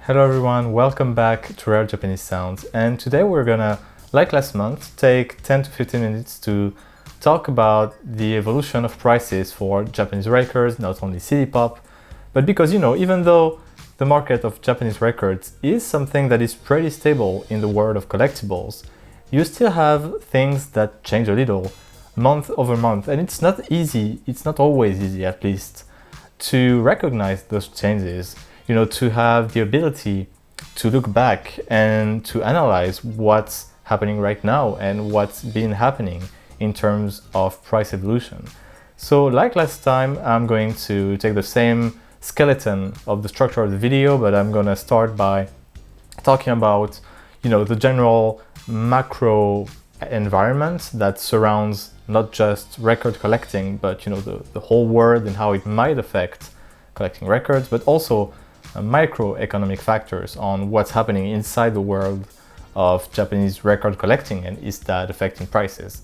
Hello everyone, welcome back to Rare Japanese Sounds, and today we're gonna, like last month, take 10 to 15 minutes to talk about the evolution of prices for Japanese records, not only CD pop, but because even though the market of Japanese records is something that is pretty stable in the world of collectibles, you still have things that change a little month over month, and it's not always easy at least, to recognize those changes. To have the ability to look back and to analyze what's happening right now and what's been happening in terms of price evolution. So like last time, I'm going to take the same skeleton of the structure of the video, but I'm gonna start by talking about the general macro environment that surrounds not just record collecting, but the whole world and how it might affect collecting records, but also microeconomic factors on what's happening inside the world of Japanese record collecting and is that affecting prices.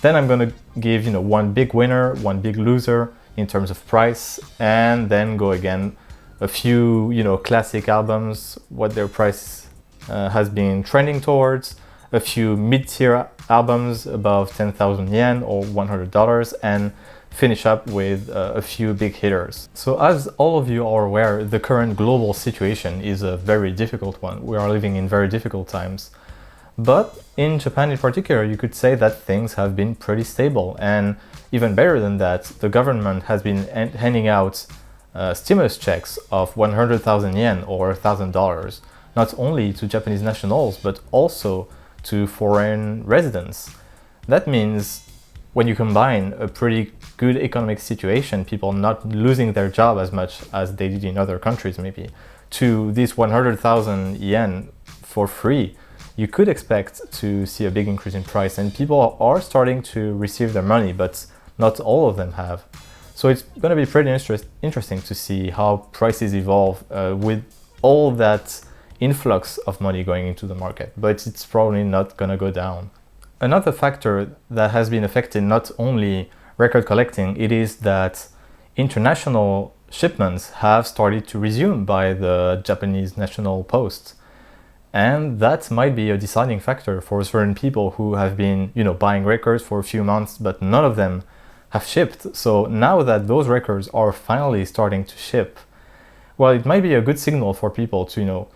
Then I'm going to give one big winner, one big loser in terms of price, and then go again a few classic albums, what their price has been trending towards, a few mid-tier albums above 10,000 yen or $100, and finish up with a few big hitters. So as all of you are aware, the current global situation is a very difficult one. We are living in very difficult times. But in Japan in particular, you could say that things have been pretty stable. And even better than that, the government has been handing out stimulus checks of 100,000 yen or $1,000, not only to Japanese nationals, but also to foreign residents. That means when you combine a pretty good economic situation, people not losing their job as much as they did in other countries maybe, to this 100,000 yen for free, you could expect to see a big increase in price, and people are starting to receive their money, but not all of them have. So it's going to be pretty interesting to see how prices evolve with all that influx of money going into the market, but it's probably not going to go down. Another factor that has been affecting not only record collecting, it is that international shipments have started to resume by the Japanese National Post. And that might be a deciding factor for certain people who have been, buying records for a few months, but none of them have shipped. So now that those records are finally starting to ship, well, it might be a good signal for people to,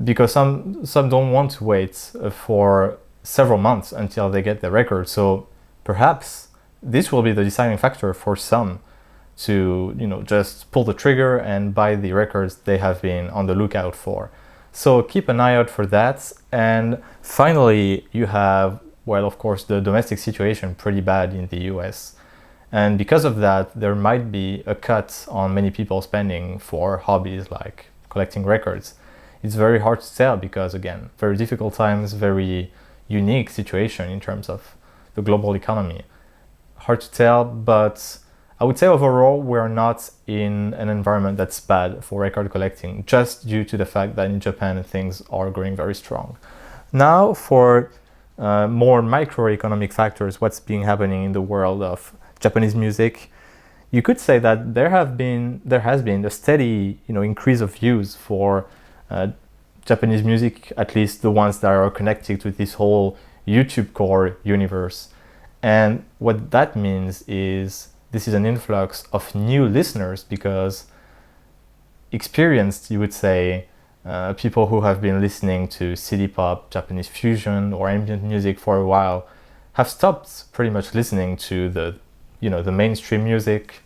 because some don't want to wait for several months until they get the record. So perhaps this will be the deciding factor for some to just pull the trigger and buy the records they have been on the lookout for. So keep an eye out for that. And finally, you have, well, of course, the domestic situation pretty bad in the US. And because of that, there might be a cut on many people spending for hobbies like collecting records. It's very hard to tell because, again, very difficult times, very unique situation in terms of the global economy. Hard to tell, but I would say overall we're not in an environment that's bad for record collecting, just due to the fact that in Japan things are going very strong. Now for more microeconomic factors, what's been happening in the world of Japanese music, you could say that there has been a steady increase of views for Japanese music, at least the ones that are connected to this whole YouTube core universe. And what that means is this is an influx of new listeners because experienced, you would say, people who have been listening to CD pop, Japanese fusion, or ambient music for a while have stopped pretty much listening to the mainstream music,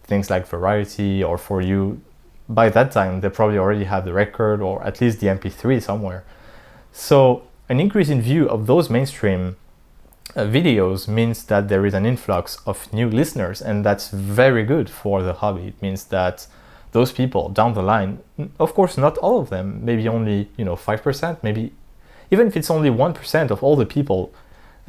things like Variety or For You. By that time, they probably already have the record or at least the MP3 somewhere. So an increase in view of those mainstream videos means that there is an influx of new listeners, and that's very good for the hobby. It means that those people down the line, of course not all of them, maybe only 5%, maybe even if it's only 1% of all the people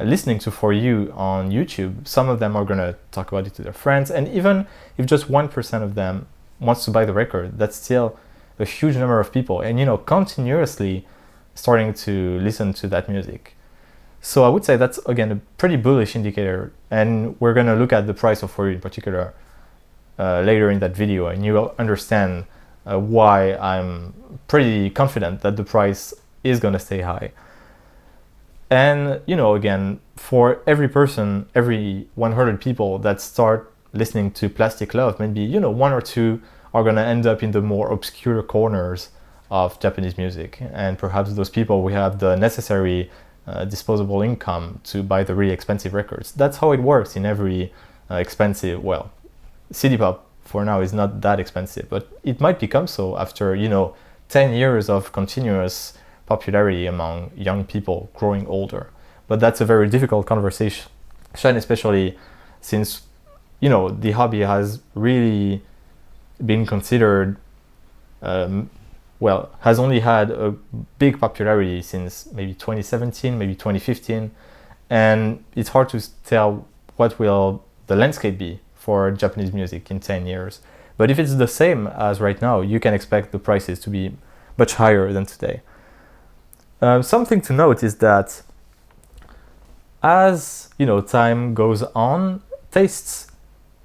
listening to For You on YouTube, some of them are going to talk about it to their friends, and even if just 1% of them wants to buy the record, that's still a huge number of people, and continuously starting to listen to that music. So I would say that's again a pretty bullish indicator, and we're going to look at the price of For You in particular later in that video, and you will understand why I'm pretty confident that the price is gonna stay high. And again, for every person, every 100 people that start listening to Plastic Love, maybe one or two are gonna end up in the more obscure corners of Japanese music, and perhaps those people will have the necessary disposable income to buy the really expensive records. That's how it works in every expensive, well, CD pop for now is not that expensive, but it might become so after 10 years of continuous popularity among young people growing older. But that's a very difficult conversation, especially since the hobby has really been considered has only had a big popularity since maybe 2017, maybe 2015, and it's hard to tell what will the landscape be for Japanese music in 10 years. But if it's the same as right now, you can expect the prices to be much higher than today. Something to note is that as time goes on, tastes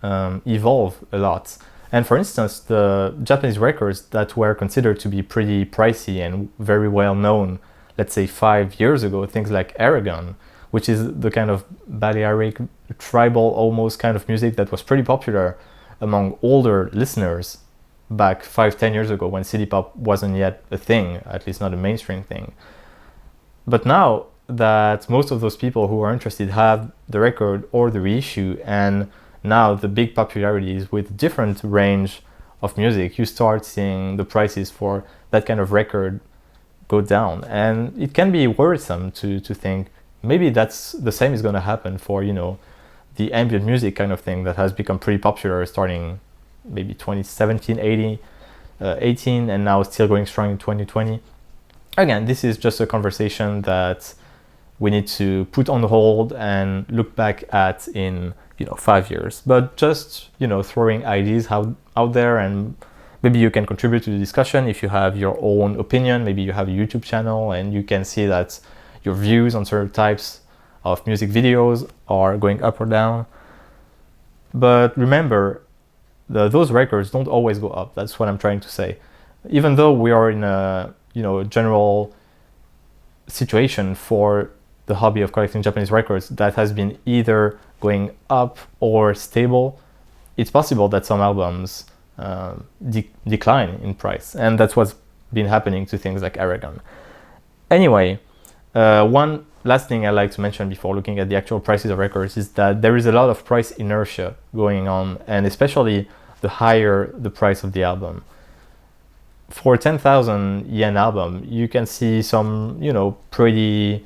evolve a lot. And for instance, the Japanese records that were considered to be pretty pricey and very well known, let's say 5 years ago, things like Aragon, which is the kind of Balearic, tribal almost kind of music that was pretty popular among older listeners back 5-10 years ago when CD pop wasn't yet a thing, at least not a mainstream thing. But now that most of those people who are interested have the record or the reissue, and now the big popularity is with different range of music, you start seeing the prices for that kind of record go down. And it can be worrisome to think maybe that's the same is going to happen for the ambient music kind of thing that has become pretty popular starting maybe 2017, 18, and now still going strong in 2020. Again, this is just a conversation that we need to put on hold and look back at in 5 years. But just throwing ideas out there, and maybe you can contribute to the discussion if you have your own opinion. Maybe you have a YouTube channel and you can see that your views on certain types of music videos are going up or down. But remember, those records don't always go up. That's what I'm trying to say. Even though we are in a general situation for the hobby of collecting Japanese records that has been either going up or stable, it's possible that some albums decline in price, and that's what's been happening to things like Aragon. Anyway, one last thing I like to mention before looking at the actual prices of records is that there is a lot of price inertia going on, and especially the higher the price of the album. For 10,000 yen album, you can see some, pretty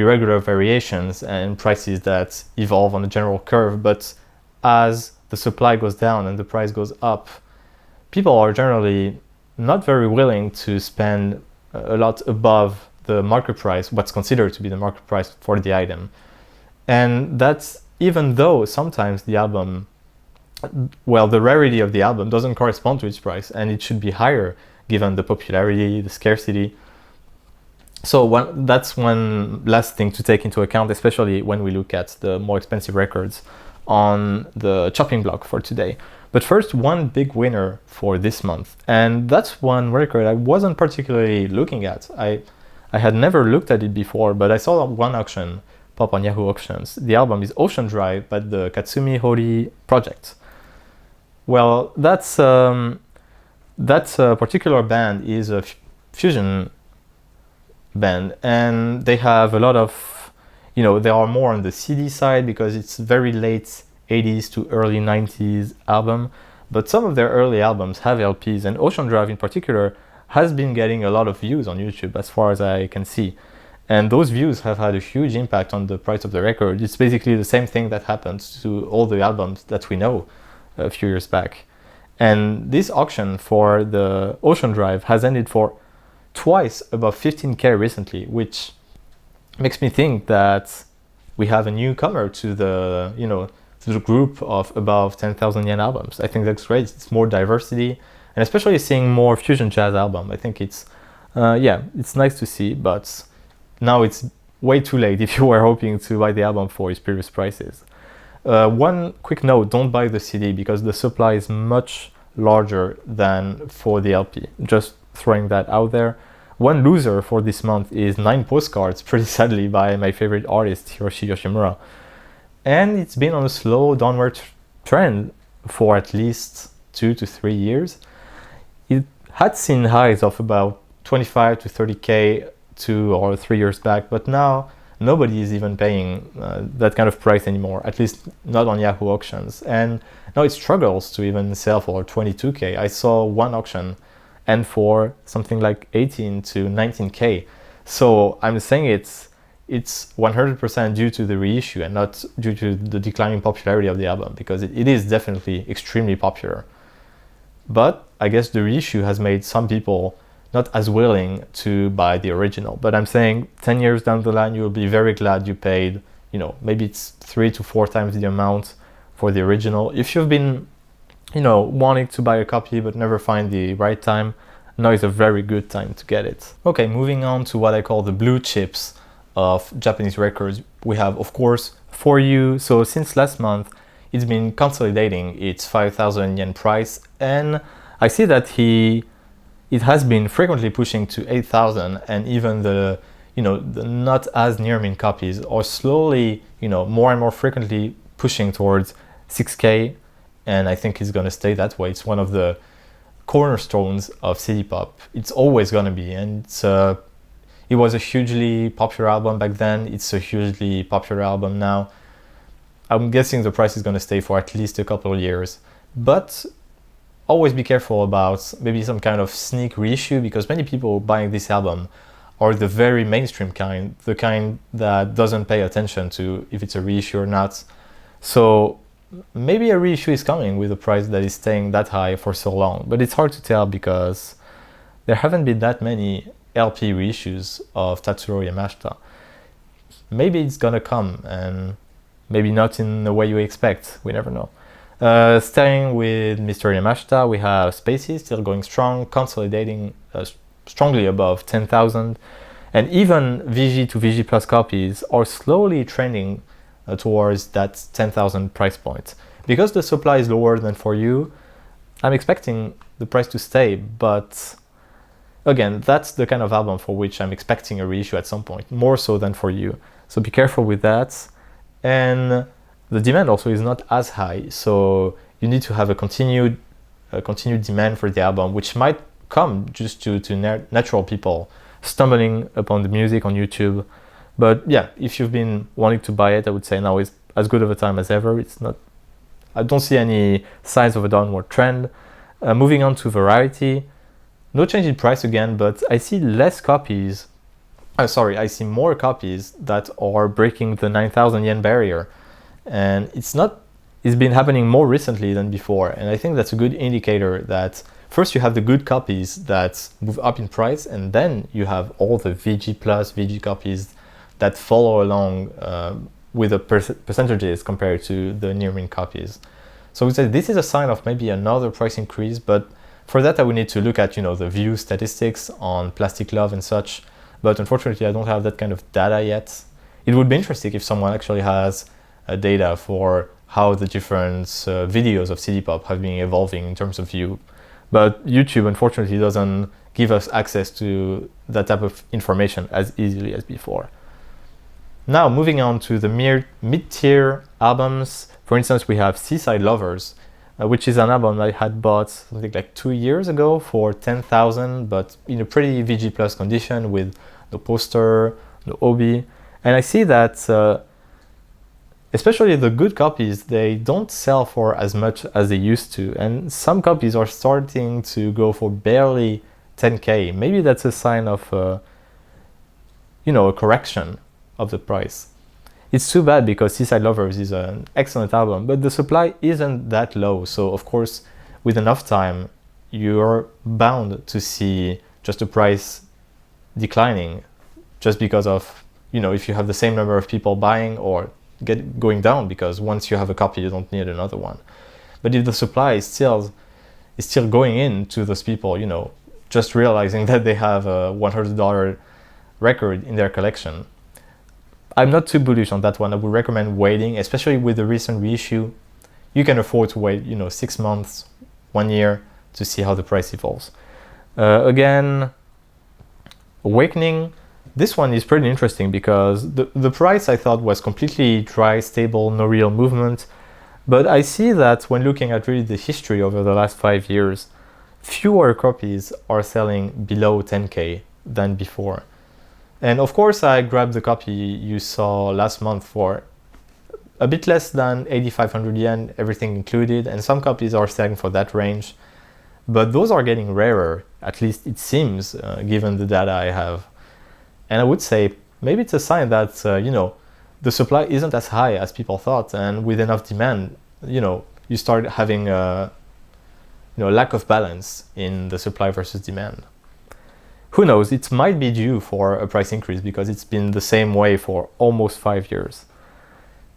regular variations and prices that evolve on a general curve. But as the supply goes down and the price goes up, people are generally not very willing to spend a lot above the market price, what's considered to be the market price for the item. And that's even though sometimes the album, the rarity of the album doesn't correspond to its price, and it should be higher given the popularity, the scarcity. So that's one last thing to take into account, especially when we look at the more expensive records on the chopping block for today. But first, one big winner for this month, and that's one record I wasn't particularly looking at. I had never looked at it before, but I saw one auction pop on Yahoo Auctions. The album is Ocean Drive by the Katsumi Horii project. Well, that particular band is a fusion band, and they have a lot of, they are more on the CD side because it's very late 80s to early 90s album, but some of their early albums have LPs, and Ocean Drive in particular has been getting a lot of views on YouTube as far as I can see. And those views have had a huge impact on the price of the record. It's basically the same thing that happened to all the albums that we know a few years back. And this auction for the Ocean Drive has ended for twice above 15K recently, which makes me think that we have a newcomer to the, to the group of above 10,000 yen albums. I think that's great. It's more diversity, and especially seeing more fusion jazz album. I think it's, it's nice to see, but now it's way too late if you were hoping to buy the album for its previous prices. One quick note, don't buy the CD because the supply is much larger than for the LP. Just throwing that out there. One loser for this month is 9 postcards, pretty sadly, by my favorite artist, Hiroshi Yoshimura. And it's been on a slow downward trend for at least 2 to 3 years. It had seen highs of about 25 to 30k 2 or 3 years back, but now nobody is even paying that kind of price anymore, at least not on Yahoo auctions. And now it struggles to even sell for 22k. I saw one auction and for something like 18 to 19k. So I'm saying it's 100% due to the reissue and not due to the declining popularity of the album, because it is definitely extremely popular. But I guess the reissue has made some people not as willing to buy the original. But I'm saying 10 years down the line, you'll be very glad you paid, maybe it's 3 to 4 times the amount for the original. If you've been, wanting to buy a copy but never find the right time, now is a very good time to get it. Okay, moving on to what I call the blue chips of Japanese records. We have, of course, For You. So since last month, it's been consolidating its 5,000 yen price, and I see that it has been frequently pushing to 8,000, and even the not as near mint copies are slowly, more and more frequently pushing towards 6k, and I think it's gonna stay that way. It's one of the cornerstones of city pop. It's always gonna be, and it was a hugely popular album back then. It's a hugely popular album now. I'm guessing the price is gonna stay for at least a couple of years, but always be careful about maybe some kind of sneak reissue, because many people buying this album are the very mainstream kind, the kind that doesn't pay attention to if it's a reissue or not. So maybe a reissue is coming with a price that is staying that high for so long, but it's hard to tell because there haven't been that many LP reissues of Tatsuro Yamashita. Maybe it's gonna come, and maybe not in the way you expect, we never know. Staying with Mr. Yamashita, we have Spacy still going strong, consolidating strongly above 10,000, and even VG to VG Plus copies are slowly trending towards that 10,000 price point. Because the supply is lower than For You, I'm expecting the price to stay, but again, that's the kind of album for which I'm expecting a reissue at some point, more so than For You. So be careful with that. And the demand also is not as high, so you need to have a continued demand for the album, which might come just to natural people stumbling upon the music on YouTube. But yeah, if you've been wanting to buy it, I would say now is as good of a time as ever. I don't see any signs of a downward trend. Moving on to Variety, no change in price again, but I see less copies. I see more copies that are breaking the 9,000 yen barrier. And it's been happening more recently than before. And I think that's a good indicator that first you have the good copies that move up in price, and then you have all the VG plus VG copies that follow along with the percentages compared to the near mint copies. So we say this is a sign of maybe another price increase, but for that I would need to look at the view statistics on Plastic Love and such. But unfortunately I don't have that kind of data yet. It would be interesting if someone actually has data for how the different videos of city pop have been evolving in terms of view. But YouTube unfortunately doesn't give us access to that type of information as easily as before. Now moving on to the mid-tier albums. For instance, we have Seaside Lovers, which is an album I had bought something like 2 years ago for 10,000, but in a pretty VG Plus condition with the poster, the obi. And I see that especially the good copies, they don't sell for as much as they used to. And some copies are starting to go for barely 10k. Maybe that's a sign of a correction of the price. It's too bad because Seaside Lovers is an excellent album, but the supply isn't that low. So of course, with enough time, you're bound to see just the price declining just because of, if you have the same number of people buying, or going down, because once you have a copy, you don't need another one. But if the supply is still going into those people, just realizing that they have a $100 record in their collection, I'm not too bullish on that one. I would recommend waiting, especially with the recent reissue. You can afford to wait, 6 months, 1 year to see how the price evolves. Again, Awakening, this one is pretty interesting because the price I thought was completely dry, stable, no real movement. But I see that when looking at really the history over the last 5 years, fewer copies are selling below 10K than before. And of course, I grabbed the copy you saw last month for a bit less than 8,500 yen, everything included, and some copies are selling for that range. But those are getting rarer, at least it seems, given the data I have. And I would say maybe it's a sign that, the supply isn't as high as people thought, and with enough demand, you start having a lack of balance in the supply versus demand. Who knows, it might be due for a price increase because it's been the same way for almost 5 years.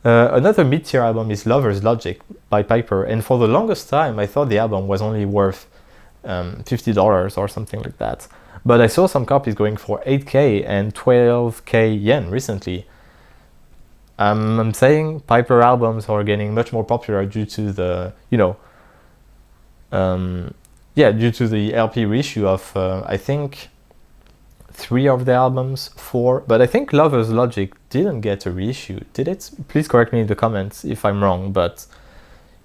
Another mid-tier album is Lover's Logic by Piper, and for the longest time I thought the album was only worth $50 or something like that. But I saw some copies going for 8K and 12K yen recently. I'm saying Piper albums are getting much more popular due to the, due to the LP reissue of, I think, 3 of the albums, 4. But I think Lover's Logic didn't get a reissue, did it? Please correct me in the comments if I'm wrong, but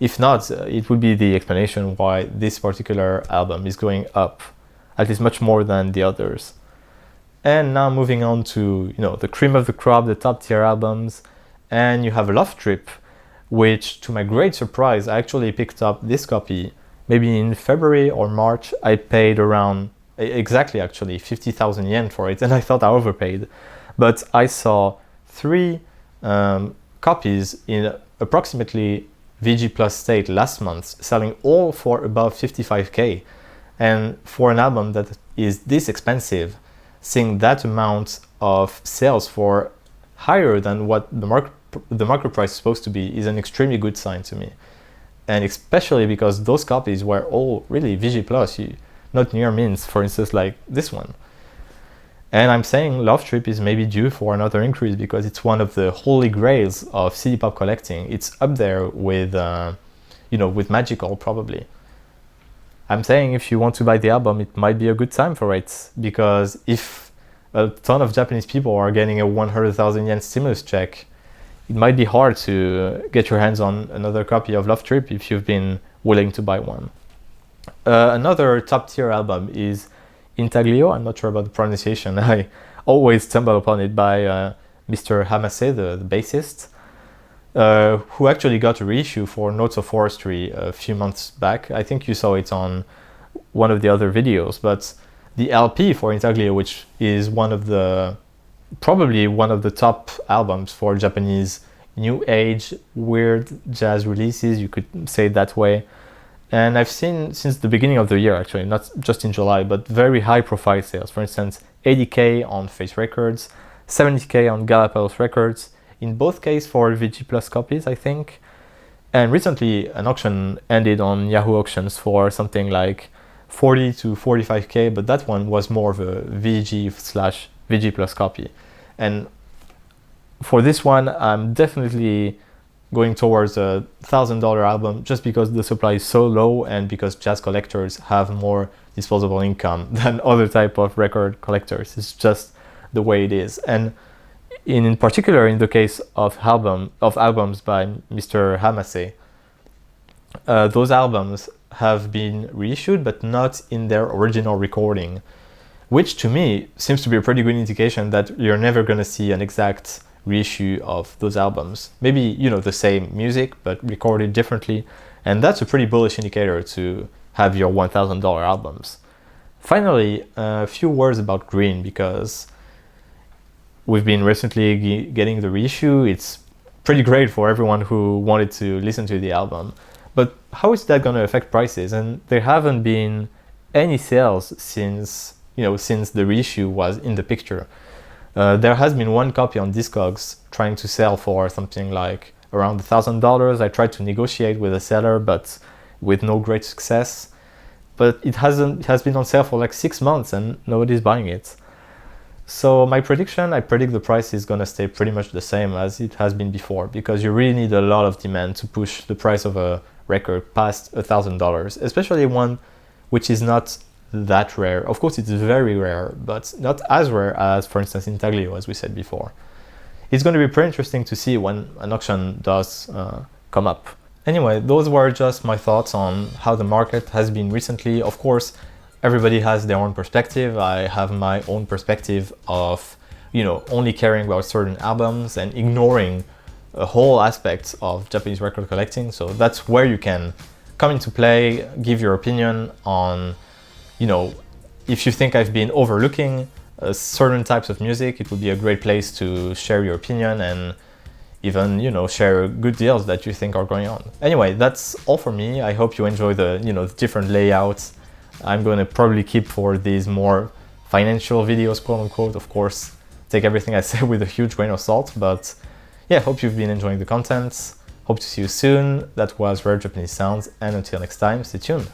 if not, it would be the explanation why this particular album is going up, at least much more than the others. And now moving on to, the cream of the crop, the top tier albums. And you have Love Trip, which to my great surprise, I actually picked up this copy maybe in February or March. I paid around, exactly actually, 50,000 yen for it, and I thought I overpaid. But I saw 3 copies in approximately VG Plus state last month, selling all for above 55K. And for an album that is this expensive, seeing that amount of sales for higher than what the market price is supposed to be is an extremely good sign to me. And especially because those copies were all really VG Plus, not near mints, for instance, like this one. And I'm saying Love Trip is maybe due for another increase because it's one of the holy grails of CD pop collecting. It's up there with, with Magical probably. I'm saying if you want to buy the album, it might be a good time for it, because if a ton of Japanese people are getting a 100,000 yen stimulus check, it might be hard to get your hands on another copy of Love Trip if you've been willing to buy one. Another top tier album is Intaglio. I'm not sure about the pronunciation. I always stumble upon it by Mr. Hamase, the bassist, who actually got a reissue for Notes of Forestry a few months back. I think you saw it on one of the other videos, but the LP for Intaglio, which is probably one of the top albums for Japanese new age weird jazz releases, you could say it that way. And I've seen since the beginning of the year, actually, not just in July, but very high profile sales. For instance, 80K on Face Records, 70K on Galapagos Records, in both cases for VG Plus copies, I think. And recently an auction ended on Yahoo Auctions for something like 40 to 45K, but that one was more of a VG/VG Plus copy. And for this one, I'm definitely going towards a $1,000 album just because the supply is so low and because jazz collectors have more disposable income than other type of record collectors. It's just the way it is. And in particular, in the case of albums by Mr. Hamase, those albums have been reissued but not in their original recording, which to me seems to be a pretty good indication that you're never going to see an exact reissue of those albums. Maybe, the same music but recorded differently, and that's a pretty bullish indicator to have your $1,000 albums. Finally, a few words about Green, because we've been recently getting the reissue. It's pretty great for everyone who wanted to listen to the album. But how is that going to affect prices? And there haven't been any sales since the reissue was in the picture. There has been one copy on Discogs trying to sell for something like around $1,000. I tried to negotiate with a seller, but with no great success. But it has been on sale for like 6 months and nobody's buying it. So my prediction, I predict the price is going to stay pretty much the same as it has been before, because you really need a lot of demand to push the price of a record past $1,000, especially one which is not that rare. Of course, it's very rare, but not as rare as, for instance, Intaglio, as we said before. It's going to be pretty interesting to see when an auction does come up. Anyway, those were just my thoughts on how the market has been recently. Of course, everybody has their own perspective. I have my own perspective of, only caring about certain albums and ignoring a whole aspect of Japanese record collecting. So that's where you can come into play, give your opinion on, if you think I've been overlooking certain types of music, it would be a great place to share your opinion and even, share good deals that you think are going on. Anyway, that's all for me. I hope you enjoy the, different layouts. I'm going to probably keep for these more financial videos, quote unquote. Of course, take everything I say with a huge grain of salt, but yeah, hope you've been enjoying the content. Hope to see you soon. That was Rare Japanese Sounds, and until next time, stay tuned.